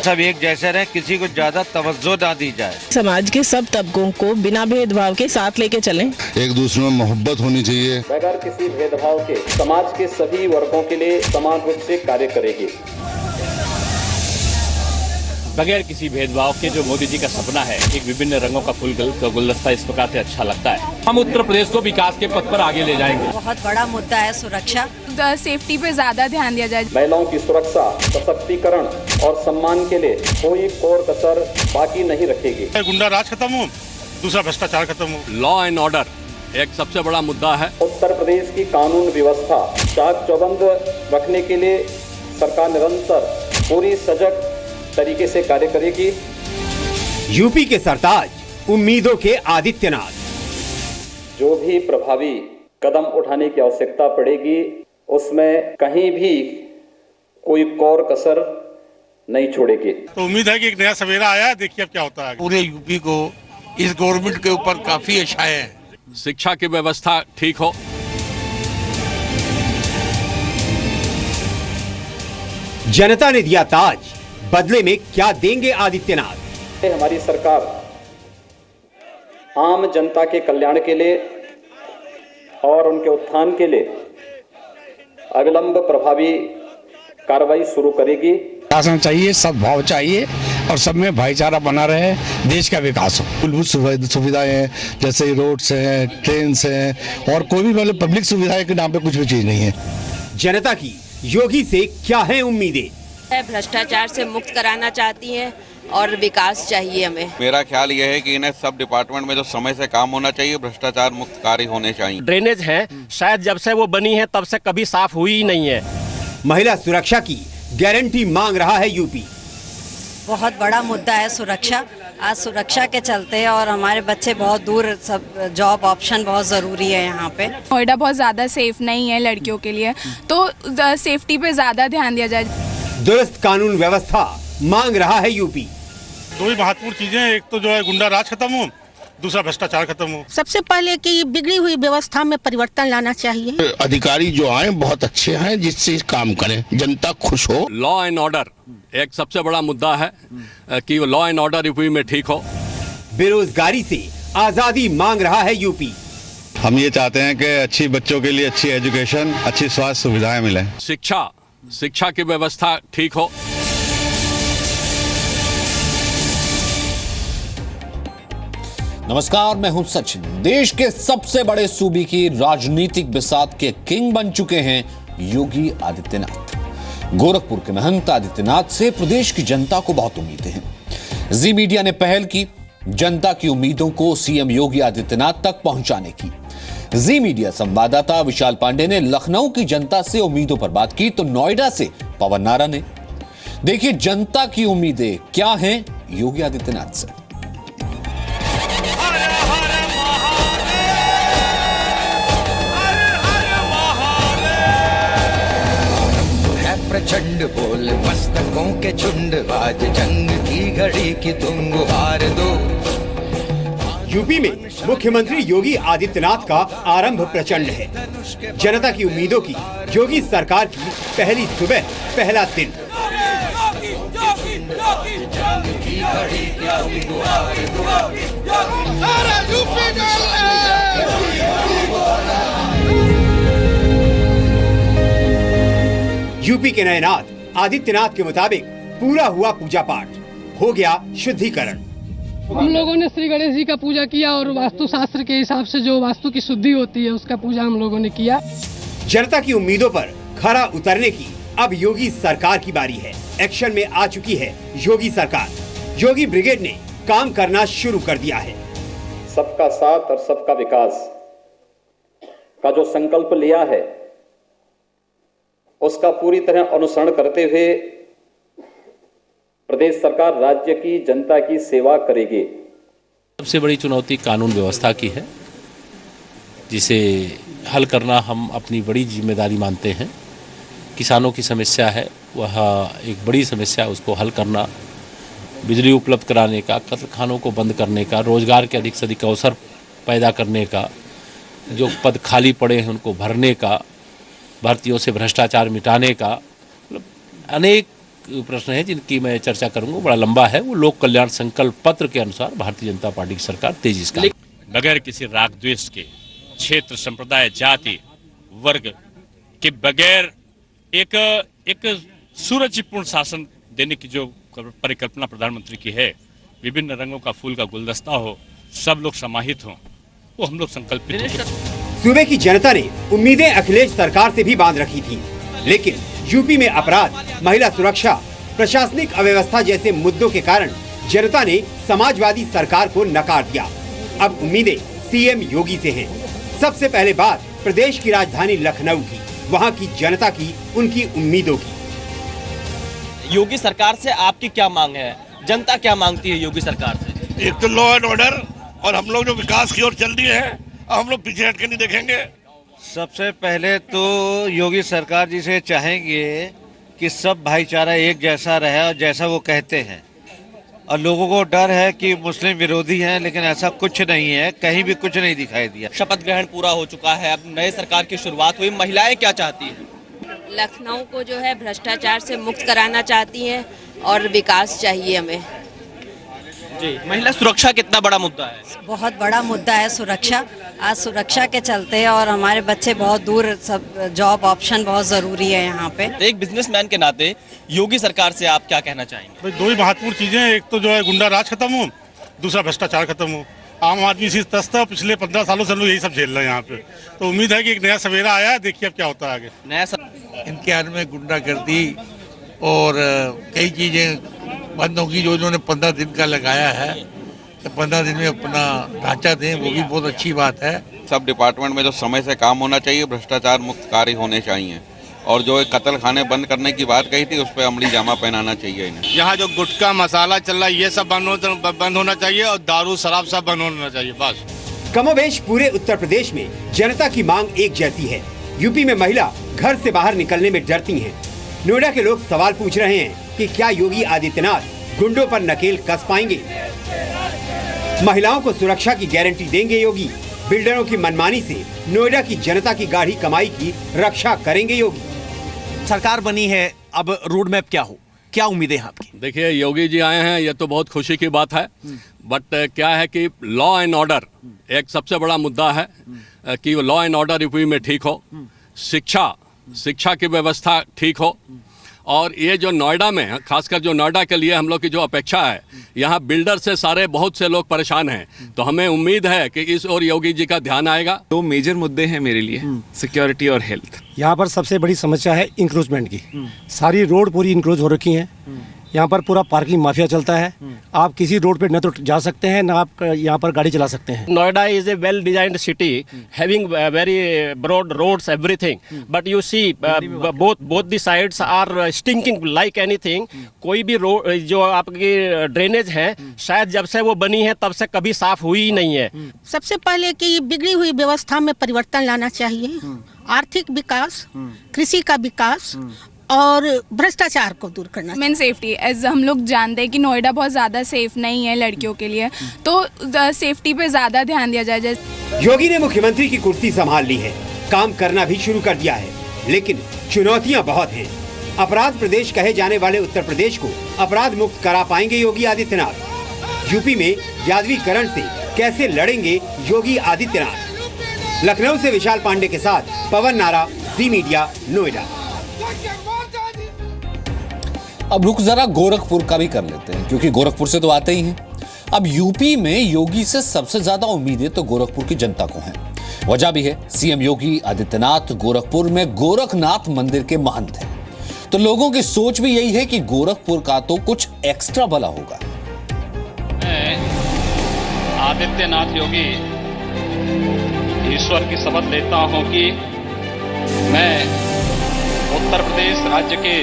सब एक जैसे रहे, किसी को ज्यादा तवज्जो ना दी जाए। समाज के सब तबकों को बिना भेदभाव के साथ लेके चलें। एक दूसरे में मोहब्बत होनी चाहिए। बगैर किसी भेदभाव के समाज के सभी वर्गों के लिए समान रूप से कार्य करेगी। बगैर किसी भेदभाव के जो मोदी जी का सपना है, एक विभिन्न रंगों का फूल गुलदस्ता, इस प्रकार से अच्छा लगता है। हम उत्तर प्रदेश को विकास के पथ पर आगे ले जाएंगे। बहुत बड़ा मुद्दा है सुरक्षा, सेफ्टी पे ज्यादा ध्यान दिया जाए। महिलाओं की सुरक्षा, सशक्तिकरण और सम्मान के लिए कोई कोर कसर बाकी नहीं रखेगी। गुंडा राज खत्म हो, दूसरा भ्रष्टाचार खत्म हो। लॉ एंड ऑर्डर एक सबसे बड़ा मुद्दा है। उत्तर प्रदेश की कानून व्यवस्था चाक चौबंद रखने के लिए सरकार निरंतर पूरी सजग तरीके से कार्य करेगी। यूपी के सरताज उम्मीदों के आदित्यनाथ। जो भी प्रभावी कदम उठाने की आवश्यकता पड़ेगी, उसमें कहीं भी कोई कोर कसर नहीं छोड़ेगी। तो उम्मीद है कि एक नया सवेरा आया है, देखिए अब क्या होता है। पूरे यूपी को इस गवर्नमेंट के ऊपर काफी आशाएं हैं। शिक्षा की व्यवस्था ठीक हो, जनता ने दिया ताज, बदले में क्या देंगे आदित्यनाथ। हमारी सरकार आम जनता के कल्याण के लिए और उनके उत्थान के लिए अविलंब प्रभावी कार्रवाई शुरू करेगी। शासन चाहिए, सद्भाव चाहिए और सब में भाईचारा बना रहे, देश का विकास हो। मूलभूत सुविधाएं हैं, जैसे रोड्स हैं, ट्रेन हैं और कोई भी मतलब पब्लिक सुविधाएं के नाम पे कुछ भी चीज नहीं है। जनता की योगी से क्या है उम्मीदें। भ्रष्टाचार से मुक्त कराना चाहती हैं और विकास चाहिए हमें। मेरा ख्याल यह है कि इन्हें सब डिपार्टमेंट में जो समय से काम होना चाहिए, भ्रष्टाचार मुक्त कार्य होने चाहिए। ड्रेनेज है, शायद जब से वो बनी है तब से कभी साफ हुई ही नहीं है। महिला सुरक्षा की गारंटी मांग रहा है यूपी। बहुत बड़ा मुद्दा है सुरक्षा। आज सुरक्षा के चलते और हमारे बच्चे बहुत दूर, सब जॉब ऑप्शन बहुत जरूरी है यहाँ पे। नोएडा बहुत ज्यादा सेफ नहीं है लड़कियों के लिए, तो सेफ्टी पे ज्यादा ध्यान दिया जाए। दुरुस्त कानून व्यवस्था मांग रहा है यूपी। दो ही महत्वपूर्ण चीजें, एक तो जो है गुंडा राज खत्म हो, दूसरा भ्रष्टाचार खत्म हो। सबसे पहले कि बिगड़ी हुई व्यवस्था में परिवर्तन लाना चाहिए। अधिकारी जो आए बहुत अच्छे हैं, जिससे काम करें, जनता खुश हो। लॉ एंड ऑर्डर एक सबसे बड़ा मुद्दा है कि लॉ एंड ऑर्डर यूपी में ठीक हो। बेरोजगारी से आजादी मांग रहा है यूपी। हम ये चाहते हैं कि अच्छी बच्चों के लिए अच्छी एजुकेशन, अच्छी स्वास्थ्य सुविधाएं मिले। शिक्षा की व्यवस्था ठीक हो। नमस्कार, मैं हूं सचिन। देश के सबसे बड़े सूबे की राजनीतिक बिसात के किंग बन चुके हैं योगी आदित्यनाथ। गोरखपुर के महंत आदित्यनाथ से प्रदेश की जनता को बहुत उम्मीदें हैं। जी मीडिया ने पहल की जनता की उम्मीदों को सीएम योगी आदित्यनाथ तक पहुंचाने की। जी मीडिया संवाददाता विशाल पांडे ने लखनऊ की जनता से उम्मीदों पर बात की, तो नोएडा से पवन नारा ने। देखिए जनता की उम्मीदें क्या हैं योगी आदित्यनाथ से। प्रचंड बोल मस्तकों के झुंड, आज जंग की घड़ी की तुम गुहार दो। यूपी में मुख्यमंत्री योगी आदित्यनाथ का आरंभ प्रचंड है। जनता की उम्मीदों की योगी सरकार की पहली सुबह, पहला दिन। यूपी के नए नाथ आदित्यनाथ के मुताबिक पूरा हुआ पूजा पाठ, हो गया शुद्धिकरण। हम लोगों ने श्री गणेश जी का पूजा किया और वास्तु शास्त्र के हिसाब से जो वास्तु की शुद्धि होती है उसका पूजा हम लोगों ने किया। जनता की उम्मीदों पर खरा उतरने की अब योगी सरकार की बारी है। एक्शन में आ चुकी है योगी सरकार। योगी ब्रिगेड ने काम करना शुरू कर दिया है। सबका साथ और सबका विकास का जो संकल्प लिया है, उसका पूरी तरह अनुसरण करते हुए प्रदेश सरकार राज्य की जनता की सेवा करेगी। सबसे बड़ी चुनौती कानून व्यवस्था की है, जिसे हल करना हम अपनी बड़ी जिम्मेदारी मानते हैं। किसानों की समस्या है, वह एक बड़ी समस्या, उसको हल करना, बिजली उपलब्ध कराने का, कत्लखानों को बंद करने का, रोजगार के अधिक से अधिक अवसर पैदा करने का, जो पद खाली पड़े हैं उनको भरने का, भर्तियों से भ्रष्टाचार मिटाने का, मतलब अनेक प्रश्न है जिनकी मैं चर्चा करूंगा, बड़ा लंबा है। वो लोक कल्याण संकल्प पत्र के अनुसार भारतीय जनता पार्टी की सरकार तेजी से बगैर किसी राग द्वेष के, क्षेत्र, संप्रदाय, जाति, वर्ग के बगैर एक सुरुचिपूर्ण शासन देने की जो परिकल्पना प्रधानमंत्री की है, विभिन्न रंगों का फूल का गुलदस्ता हो, सब लोग समाहित हों, वो हम लोग संकल्पित हैं। सूबे की जनता ने उम्मीदें अखिलेश सरकार से भी बांध रखी थी, लेकिन यूपी में अपराध, महिला सुरक्षा, प्रशासनिक अव्यवस्था जैसे मुद्दों के कारण जनता ने समाजवादी सरकार को नकार दिया। अब उम्मीदें सीएम योगी से हैं। सबसे पहले बात प्रदेश की राजधानी लखनऊ की, वहां की जनता की, उनकी उम्मीदों की। योगी सरकार से आपकी क्या मांग है? जनता क्या मांगती है योगी सरकार से? एक तो लॉ एंड ऑर्डर, और हम लोग जो विकास की ओर चल रही है, हम लोग पीछे हट के नहीं देखेंगे। सबसे पहले तो योगी सरकार जी से चाहेंगे कि सब भाईचारा एक जैसा रहे और जैसा वो कहते हैं। और लोगों को डर है कि मुस्लिम विरोधी हैं, लेकिन ऐसा कुछ नहीं है, कहीं भी कुछ नहीं दिखाई दिया। शपथ ग्रहण पूरा हो चुका है, अब नए सरकार की शुरुआत हुई। महिलाएं क्या चाहती हैं? लखनऊ को जो है भ्रष्टाचार से मुक्त कराना चाहती हैं और विकास चाहिए हमें। जी, महिला सुरक्षा कितना बड़ा मुद्दा है? बहुत बड़ा मुद्दा है सुरक्षा। आज सुरक्षा के चलते और हमारे बच्चे बहुत दूर, सब जॉब ऑप्शन बहुत ज़रूरी है यहाँ पे। एक बिजनेसमैन के नाते योगी सरकार से आप क्या कहना चाहेंगे? दो ही महत्वपूर्ण चीजें, एक तो जो है गुंडा राज खत्म हो, दूसरा भ्रष्टाचार खत्म हो। आम आदमी इसी त्रस्त है, पिछले 15 सालों से लोग यही सब झेल रहे हैं यहाँ पे। तो उम्मीद है कि एक नया सवेरा आया है, देखिए अब क्या होता है आगे। इनके हाथ में गुंडागर्दी और कई चीजें बंद होगी जो इन्होंने 15 दिन का लगाया है। तो 15 दिन में अपना ढांचा दें, वो भी बहुत अच्छी बात है। सब डिपार्टमेंट में जो समय से काम होना चाहिए, भ्रष्टाचार मुक्त कार्य होने चाहिए, और जो कत्ल खाने बंद करने की बात कही थी उस पर अमली जामा पहनाना चाहिए इन्हें। यहाँ जो गुटखा मसाला चल रहा है, ये सब बंद होना चाहिए, और दारू शराब सब बंद होना चाहिए, बस। कमोबेश पूरे उत्तर प्रदेश में जनता की मांग एक जैसी है। यूपी में महिला घर से बाहर निकलने में डरती हैं। नोएडा के लोग सवाल पूछ रहे हैं कि क्या योगी आदित्यनाथ गुंडों पर नकेल कस पाएंगे? महिलाओं को सुरक्षा की गारंटी देंगे योगी? बिल्डरों की मनमानी से नोएडा की जनता की गाढ़ी कमाई की रक्षा करेंगे योगी? सरकार बनी है, अब रोड मैप क्या हो, क्या उम्मीदें हैं आपकी? देखिए, योगी जी आए हैं, ये तो बहुत खुशी की बात है, बट क्या है कि लॉ एंड ऑर्डर एक सबसे बड़ा मुद्दा है कि लॉ एंड ऑर्डर यूपी में ठीक हो, शिक्षा की व्यवस्था ठीक हो, और ये जो नोएडा में, खासकर जो नोएडा के लिए हम लोग की जो अपेक्षा है, यहाँ बिल्डर से बहुत से लोग परेशान हैं, तो हमें उम्मीद है कि इस और योगी जी का ध्यान आएगा। 2 मेजर मुद्दे हैं मेरे लिए, सिक्योरिटी और हेल्थ। यहाँ पर सबसे बड़ी समस्या है इंक्रोचमेंट की। सारी रोड पूरी इंक्रोच हो रखी हैं। यहाँ पर पूरा पार्किंग माफिया चलता है। आप किसी रोड पे न तो जा सकते हैं, ना आप यहाँ पर गाड़ी चला सकते हैं। Noida is a well designed city having very broad roads everything, but you see both the sides are stinking like anything. कोई भी रोड जो आपकी ड्रेनेज है, शायद जब से वो बनी है तब से कभी साफ हुई ही नहीं है। सबसे पहले कि बिगड़ी हुई व्यवस्था में परिवर्तन लाना चाहिए। आर्थिक विकास, कृषि का विकास और भ्रष्टाचार को दूर करना। मेन सेफ्टी, एज हम लोग जानते हैं कि नोएडा बहुत ज़्यादा सेफ नहीं है लड़कियों के लिए, तो सेफ्टी पे ज़्यादा ध्यान दिया जाए। योगी ने मुख्यमंत्री की कुर्सी संभाल ली है, काम करना भी शुरू कर दिया है, लेकिन चुनौतियां बहुत हैं। अपराध प्रदेश कहे जाने वाले उत्तर प्रदेश को अपराध मुक्त करा पाएंगे योगी आदित्यनाथ? यूपी में यादवीकरण से कैसे लड़ेंगे योगी आदित्यनाथ? लखनऊ से विशाल पांडे के साथ पवन नारा, जी मीडिया, नोएडा। अब रुक जरा गोरखपुर का भी कर लेते हैं, क्योंकि गोरखपुर से तो आते ही हैं। अब यूपी में योगी से सबसे ज्यादा उम्मीदें तो गोरखपुर की जनता को हैं। वजह भी है, सीएम योगी आदित्यनाथ गोरखपुर में गोरखनाथ मंदिर के महंत हैं, तो लोगों की सोच भी यही है कि गोरखपुर का तो कुछ एक्स्ट्रा भला होगा। मैं आदित्यनाथ योगी ईश्वर की शपथ लेता हूं कि मैं उत्तर प्रदेश राज्य के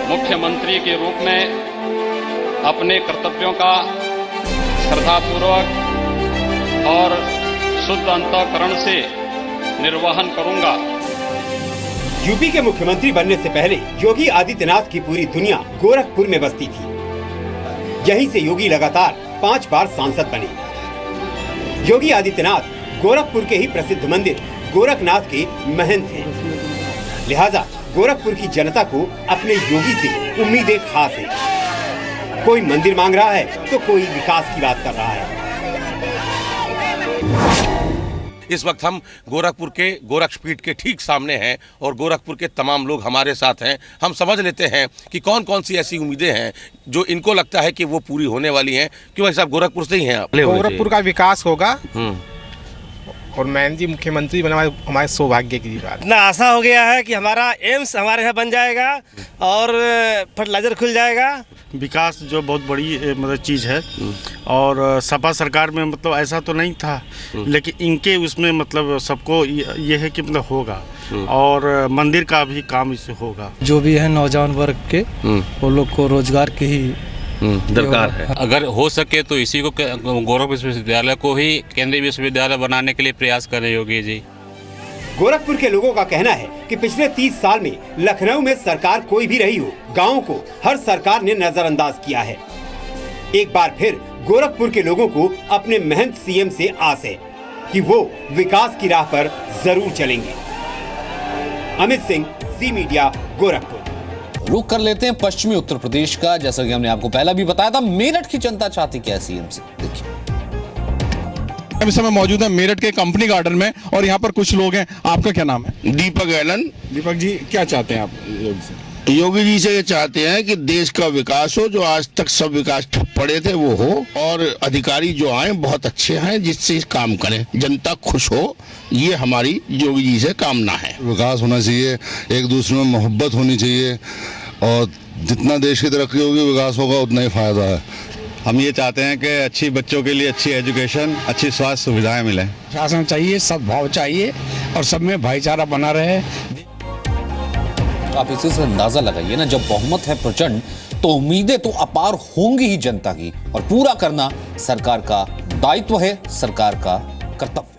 मुख्यमंत्री के रूप में अपने कर्तव्यों का श्रद्धापूर्वक और शुद्ध अंतःकरण से निर्वहन करूंगा। यूपी के मुख्यमंत्री बनने से पहले योगी आदित्यनाथ की पूरी दुनिया गोरखपुर में बसती थी। यहीं से योगी लगातार 5 बार सांसद बने। योगी आदित्यनाथ गोरखपुर के ही प्रसिद्ध मंदिर गोरखनाथ के महंत हैं। लिहाजा गोरखपुर की जनता को अपने योगी से उम्मीदें खास हैं। कोई मंदिर मांग रहा है तो कोई विकास की बात कर रहा है। इस वक्त हम गोरखपुर के गोरक्षपीठ के ठीक सामने हैं और गोरखपुर के तमाम लोग हमारे साथ हैं। हम समझ लेते हैं कि कौन कौन सी ऐसी उम्मीदें हैं जो इनको लगता है कि वो पूरी होने वाली हैं। क्यों भाई साहब, गोरखपुर से ही हैं आप? गोरखपुर का विकास होगा और मैन जी मुख्यमंत्री बना हमारे सौभाग्य की बात। इतना आशा हो गया है कि हमारा एम्स हमारे यहाँ बन जाएगा और फर्टिलाइजर खुल जाएगा। विकास जो बहुत बड़ी मतलब चीज़ है और सपा सरकार में मतलब ऐसा तो नहीं था, लेकिन इनके उसमें मतलब सबको ये है कि मतलब होगा और मंदिर का भी काम इससे होगा। जो भी है नौजवान वर्ग के वो लोग को रोजगार की ही दरकार है। अगर हो सके तो इसी को गोरखपुर विश्वविद्यालय को ही केंद्रीय विश्वविद्यालय बनाने के लिए प्रयास करें योगी जी। गोरखपुर के लोगों का कहना है कि पिछले 30 साल में लखनऊ में सरकार कोई भी रही हो, गाँव को हर सरकार ने नजरअंदाज किया है। एक बार फिर गोरखपुर के लोगों को अपने मेहनत सीएम से आस है कि वो विकास की राह पर जरूर चलेंगे। अमित सिंह, जी मीडिया, गोरखपुर। रुक कर लेते हैं पश्चिमी उत्तर प्रदेश का। जैसा कि हमने आपको पहला भी बताया था, मेरठ की जनता चाहती क्या है सीएम से, देखिए। इस समय मौजूद है मेरठ के कंपनी गार्डन में और यहाँ पर कुछ लोग हैं। आपका क्या नाम है? दीपक एलन। दीपक जी, क्या चाहते हैं आप योगी से? योगी जी से ये चाहते हैं कि देश का विकास हो, जो आज तक सब विकास ठप पड़े थे वो हो, और अधिकारी जो आए बहुत अच्छे हैं जिससे काम करें, जनता खुश हो, ये हमारी योगी जी से कामना है। विकास होना चाहिए, एक दूसरे में मोहब्बत होनी चाहिए और जितना देश की तरक्की होगी विकास होगा उतना ही फायदा है। हम ये चाहते हैं कि अच्छी बच्चों के लिए अच्छी एजुकेशन, अच्छी स्वास्थ्य सुविधाएं मिलें। शासन चाहिए, सद्भाव चाहिए और सब में भाईचारा बना रहे। आप इसी से अंदाजा लगाइए ना, जब बहुमत है प्रचंड तो उम्मीदें तो अपार होंगी ही जनता की, और पूरा करना सरकार का दायित्व है, सरकार का कर्तव्य।